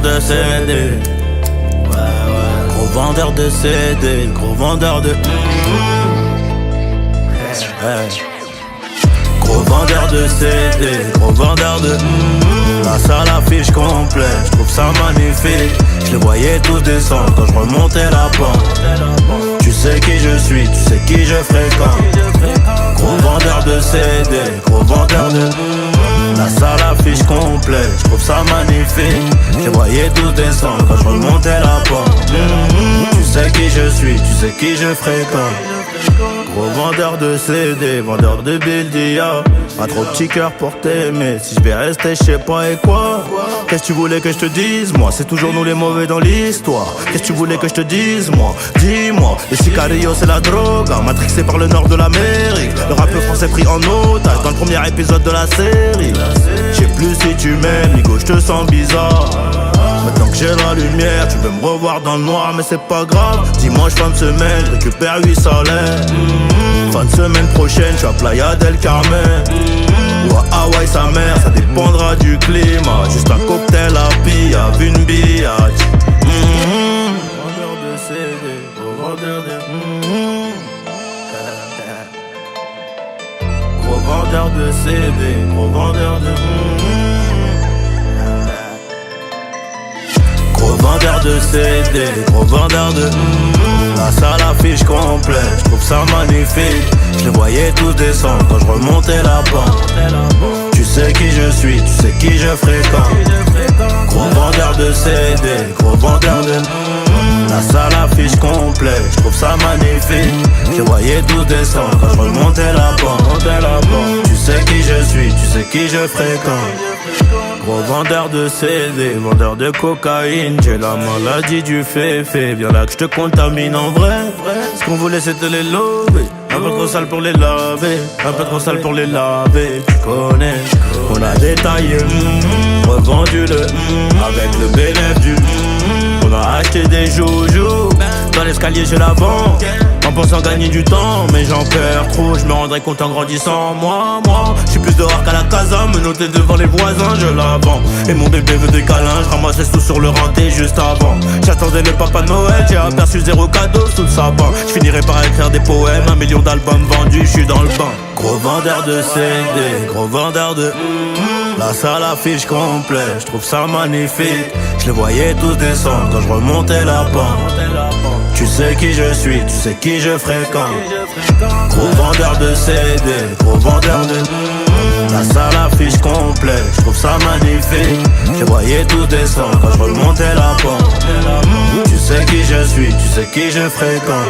de CD. Gros vendeur de CD, gros vendeur de gros vendeur de CD, gros vendeur de la salle affiche complète, j'trouve ça magnifique. Je les voyais tous descendre quand je remontais la pente. Tu sais qui je suis, tu sais qui je fréquente. Gros vendeur de CD, gros vendeur de la salle affiche complète, j'trouve ça magnifique. Je les voyais tous descendre quand je remontais la pente. Tu sais qui je suis, tu sais qui je fréquente. Gros vendeur de CD, vendeur de Bildia. Pas trop petit cœur pour t'aimer. Si je vais rester, je sais pas et quoi. Qu'est-ce que tu voulais que je te dise, moi? C'est toujours nous les mauvais dans l'histoire. Qu'est-ce que tu voulais que je te dise, moi? Dis-moi. Le sicario c'est la drogue, matrixé par le nord de l'Amérique. Le rap français pris en otage dans le premier épisode de la série. Je sais plus si tu m'aimes, Nigo, je te sens bizarre. Maintenant que j'ai la lumière, tu veux me revoir dans le noir, mais c'est pas grave. Dimanche fin de semaine, je récupère 8 salaires. Fin de semaine prochaine, je suis à Playa del Carmen ou à Hawaï sa mère, ça dépendra du climat. Juste un cocktail à pillave, une billage. Vendeur de CD, gros vendeur de gros vendeur de CD, gros vendeur de gros vendeur de CD, gros vendeur de la salle affiche complète, j'trouve ça magnifique. Je les voyais tous descendre quand je remontais la pente. Tu sais qui je suis, tu sais qui je fréquente. Gros vendeur de CD, gros vendeur de la salle affiche complète, j'trouve ça magnifique. Je les voyais tous descendre quand je remontais la pente. Tu sais qui je suis, tu sais qui je fréquente. Gros vendeur de CD, vendeur de cocaïne. J'ai la maladie du féfé, viens là que je te contamine en vrai. Ce qu'on voulait c'était les lover. Un peu trop sale pour les laver, un peu trop sale pour les laver. Tu connais, on a détaillé, revendu le avec le bénéfice du on a acheté des joujoux dans l'escalier chez la banque en pensant gagner du temps, mais j'en perds trop. Je me rendrai compte en grandissant. Moi, je suis plus dehors qu'à la casa, me noter devant les voisins, je la vends. Et mon bébé veut des câlins, je ramasse tout sur le renté juste avant. J'attendais le papa Noël, j'ai aperçu 0 cadeau sous le sapin. Je finirai par écrire des poèmes, 1 million d'albums vendus, je suis dans le bain. Gros vendeur de CD, gros vendeur de la salle affiche complète, je trouve ça magnifique. Je les voyais tous descendre quand je remontais la pente. Tu sais qui je suis, tu sais qui je fréquente. Gros vendeur de CD, gros vendeur de la salle affiche complète, je trouve ça magnifique. Je les voyais tous descendre quand je remontais la pente. Tu sais qui je suis, tu sais qui je fréquente.